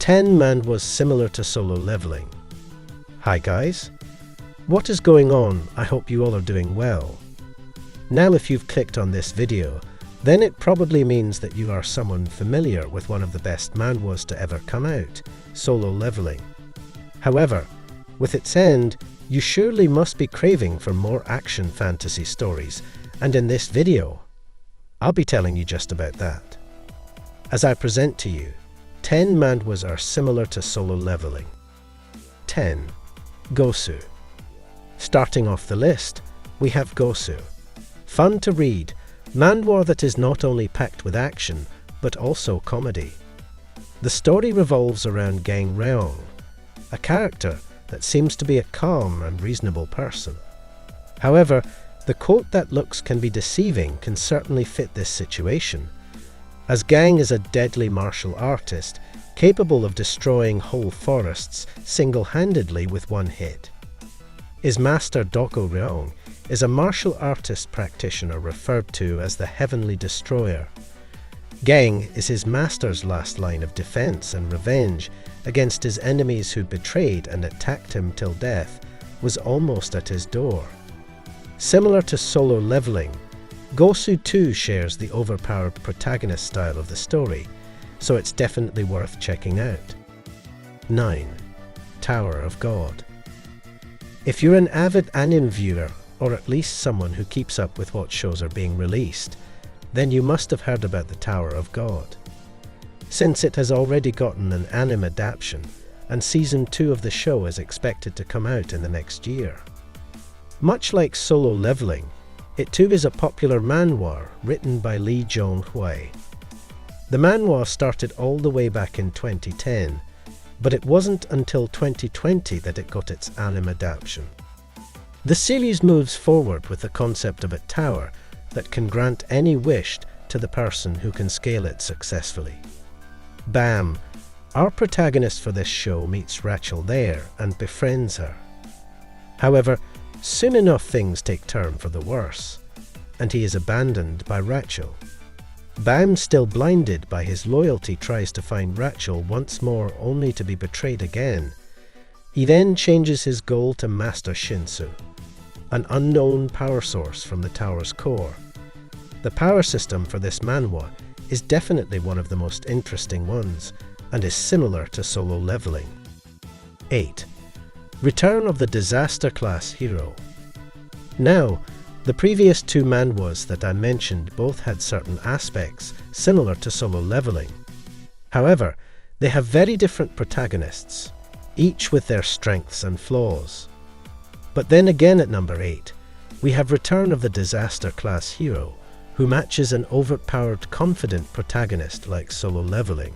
10 manhwas similar to Solo Leveling. Hi guys, what is going on? I hope you all are doing well. Now if you've clicked on this video, then it probably means that you are someone familiar with one of the best manhwas to ever come out, Solo Leveling. However, with its end, you surely must be craving for more action fantasy stories, and in this video, I'll be telling you just about that. As I present to you, 10 manhwas are similar to Solo Leveling. 10. GOSU. Starting off the list, we have GOSU. Fun to read, manhwa that is not only packed with action, but also comedy. The story revolves around Gang Ryeong, a character that seems to be a calm and reasonable person. However, the quote that looks can be deceiving can certainly fit this situation, as Gang is a deadly martial artist capable of destroying whole forests single-handedly with one hit. His master Doko Ryeong is a martial artist practitioner referred to as the Heavenly Destroyer. Gang is his master's last line of defense, and revenge against his enemies who betrayed and attacked him till death was almost at his door. Similar to Solo Leveling, GOSU too shares the overpowered protagonist style of the story, so it's definitely worth checking out. 9. Tower of God. If you're an avid anime viewer, or at least someone who keeps up with what shows are being released, then you must have heard about the Tower of God. Since it has already gotten an anime adaptation, and Season 2 of the show is expected to come out in the next year. Much like Solo Leveling, it too is a popular manhwa written by Lee Jong-hwae. The manhwa started all the way back in 2010, but it wasn't until 2020 that it got its anime adaptation. The series moves forward with the concept of a tower that can grant any wish to the person who can scale it successfully. Bam! Our protagonist for this show meets Rachel there and befriends her. However, soon enough things take turn for the worse, and he is abandoned by Rachel. Bam, still blinded by his loyalty, tries to find Rachel once more only to be betrayed again. He then changes his goal to Master Shinsu, an unknown power source from the tower's core. The power system for this manhwa is definitely one of the most interesting ones, and is similar to Solo Leveling. 8. Return of the Disaster Class Hero. Now, the previous two manhwas that I mentioned both had certain aspects similar to Solo Leveling. However, they have very different protagonists, each with their strengths and flaws. But then again at number 8, we have Return of the Disaster Class Hero, who matches an overpowered, confident protagonist like Solo Leveling.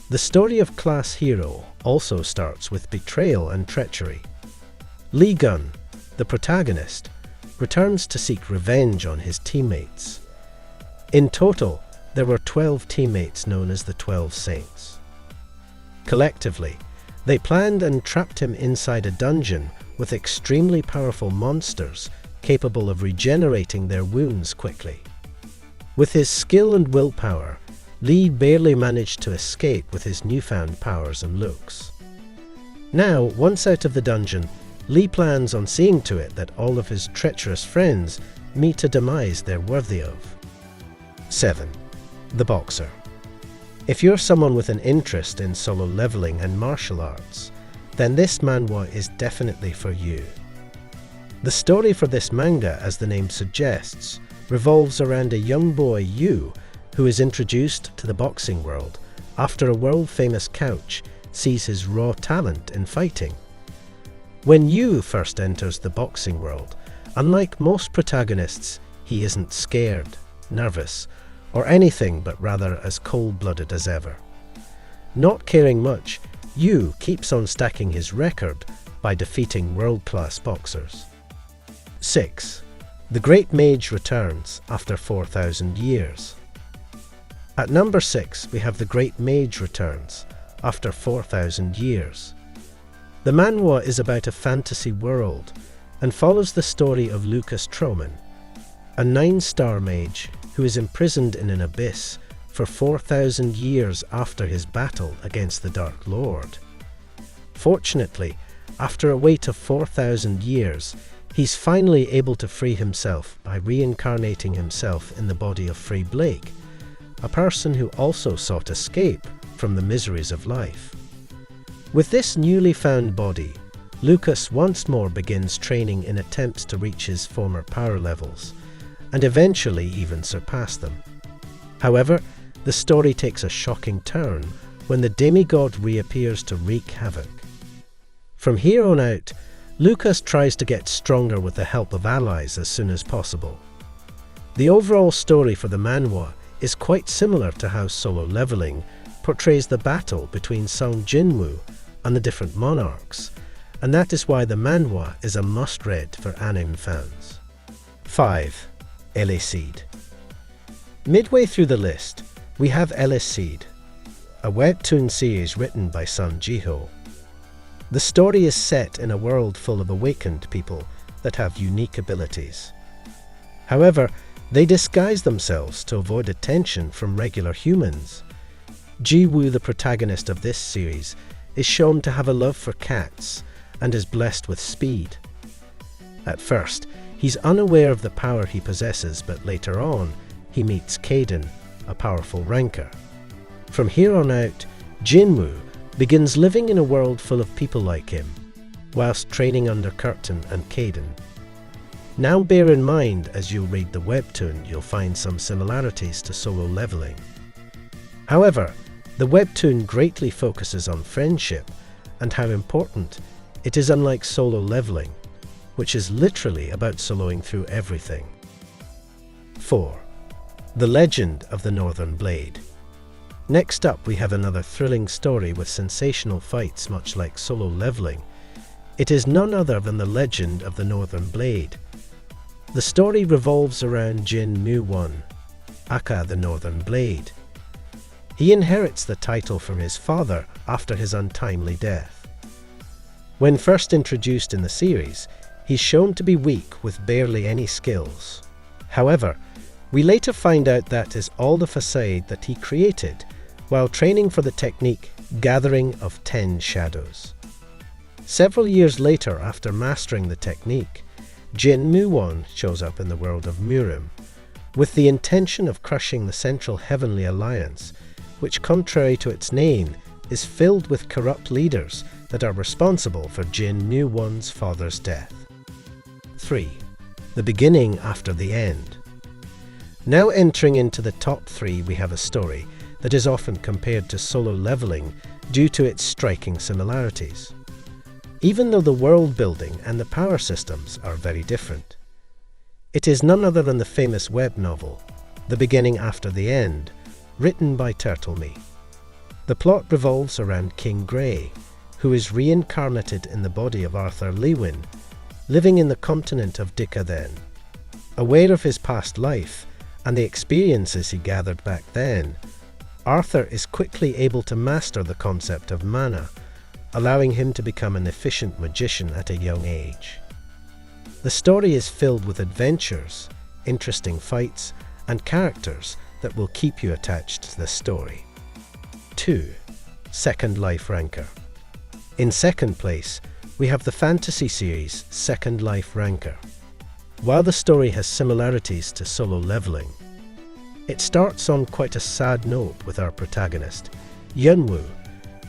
The story of Class Hero also starts with betrayal and treachery. Lee Gun, the protagonist, returns to seek revenge on his teammates. In total, there were 12 teammates known as the 12 Saints. Collectively, they planned and trapped him inside a dungeon with extremely powerful monsters capable of regenerating their wounds quickly. With his skill and willpower, Lee barely managed to escape with his newfound powers and looks. Now, once out of the dungeon, Lee plans on seeing to it that all of his treacherous friends meet a demise they're worthy of. 7. The Boxer. If you're someone with an interest in Solo Leveling and martial arts, then this manhwa is definitely for you. The story for this manga, as the name suggests, revolves around a young boy, Yu, who is introduced to the boxing world after a world-famous coach sees his raw talent in fighting. When Yu first enters the boxing world, unlike most protagonists, he isn't scared, nervous, or anything but rather as cold-blooded as ever. Not caring much, Yu keeps on stacking his record by defeating world-class boxers. 6. The Great Mage returns after 4,000 years. At number 6, we have the Great Mage returns after 4,000 years. The manhwa is about a fantasy world and follows the story of Lucas Troman, a 9-star mage who is imprisoned in an abyss for 4,000 years after his battle against the Dark Lord. Fortunately, after a wait of 4,000 years, he's finally able to free himself by reincarnating himself in the body of Free Blake, a person who also sought escape from the miseries of life. With this newly found body, Lucas once more begins training in attempts to reach his former power levels, and eventually even surpass them. However, the story takes a shocking turn when the demigod reappears to wreak havoc. From here on out, Lucas tries to get stronger with the help of allies as soon as possible. The overall story for the manhwa is quite similar to how Solo Leveling portrays the battle between Sung Jinwoo and the different monarchs, and that is why the manhwa is a must-read for anime fans. 5. Seed. Midway through the list, we have Seed, a webtoon series written by Sun Jiho. The story is set in a world full of awakened people that have unique abilities. However, they disguise themselves to avoid attention from regular humans. Jiwoo, the protagonist of this series, is shown to have a love for cats and is blessed with speed. At first, he's unaware of the power he possesses, but later on, he meets Kaden, a powerful ranker. From here on out, Jinwoo begins living in a world full of people like him, whilst training under Curtin and Kaden. Now bear in mind, as you'll read the webtoon, you'll find some similarities to Solo Leveling. However, the webtoon greatly focuses on friendship and how important it is, unlike Solo Leveling, which is literally about soloing through everything. 4. The Legend of the Northern Blade. Next up, we have another thrilling story with sensational fights much like Solo Leveling. It is none other than the Legend of the Northern Blade. The story revolves around Jin Moo-won, aka the Northern Blade. He inherits the title from his father after his untimely death. When first introduced in the series, he's shown to be weak with barely any skills. However, we later find out that is all the facade that he created while training for the technique Gathering of 10 Shadows. Several years later, after mastering the technique, Jin Moo-won shows up in the world of Murim, with the intention of crushing the Central Heavenly Alliance, which, contrary to its name, is filled with corrupt leaders that are responsible for Jin Moo-won's father's death. 3. The Beginning After the End. Now entering into the top 3, we have a story that is often compared to Solo Leveling due to its striking similarities, even though the world building and the power systems are very different. It is none other than the famous web novel, The Beginning After the End, written by Turtle-Me. The plot revolves around King Grey, who is reincarnated in the body of Arthur Lewin, living in the continent of Dika-then. Aware of his past life and the experiences he gathered back then, Arthur is quickly able to master the concept of mana, allowing him to become an efficient magician at a young age. The story is filled with adventures, interesting fights, and characters that will keep you attached to the story. 2. Second Life Ranker. In second place, we have the fantasy series Second Life Ranker. While the story has similarities to Solo Leveling, it starts on quite a sad note with our protagonist, Yeonwoo,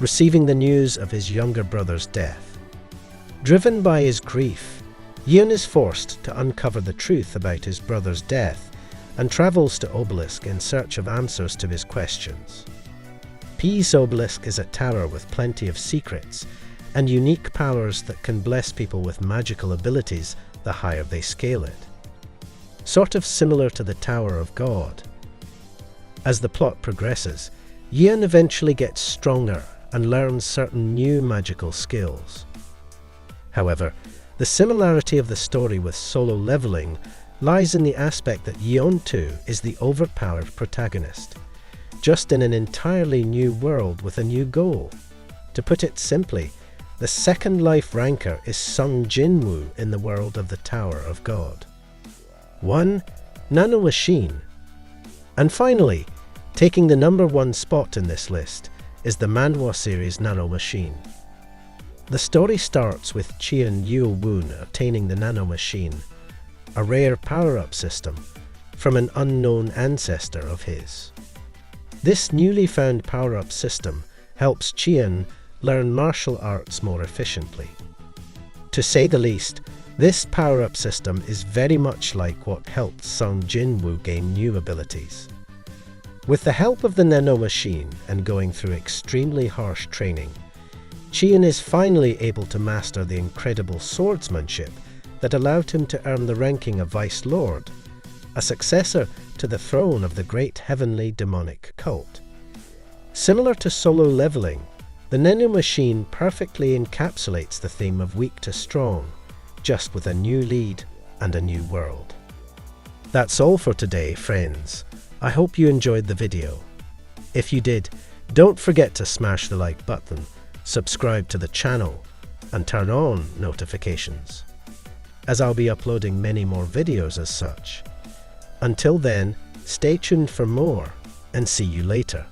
receiving the news of his younger brother's death. Driven by his grief, Yeon is forced to uncover the truth about his brother's death and travels to Obelisk in search of answers to his questions. Peace Obelisk is a tower with plenty of secrets and unique powers that can bless people with magical abilities the higher they scale it. Sort of similar to the Tower of God. As the plot progresses, Yeon eventually gets stronger and learns certain new magical skills. However, the similarity of the story with Solo Leveling lies in the aspect that Yeon too is the overpowered protagonist, just in an entirely new world with a new goal. To put it simply, the Second Life Ranker is Sung Jinwoo in the world of the Tower of God. 1. NANO. And finally, Taking the #1 spot in this list is the Manhwa series Nano Machine. The story starts with Cheon Yeo-woon obtaining the Nano Machine, a rare power-up system, from an unknown ancestor of his. This newly found power-up system helps Cheon learn martial arts more efficiently. To say the least, this power-up system is very much like what helped Sung Jin-woo gain new abilities. With the help of the Nano Machine and going through extremely harsh training, Cheon is finally able to master the incredible swordsmanship that allowed him to earn the ranking of Vice Lord, a successor to the throne of the great heavenly demonic cult. Similar to Solo Leveling, the Nano Machine perfectly encapsulates the theme of weak to strong, just with a new lead and a new world. That's all for today, friends. I hope you enjoyed the video. If you did, don't forget to smash the like button, subscribe to the channel, and turn on notifications, as I'll be uploading many more videos as such. Until then, stay tuned for more, and see you later.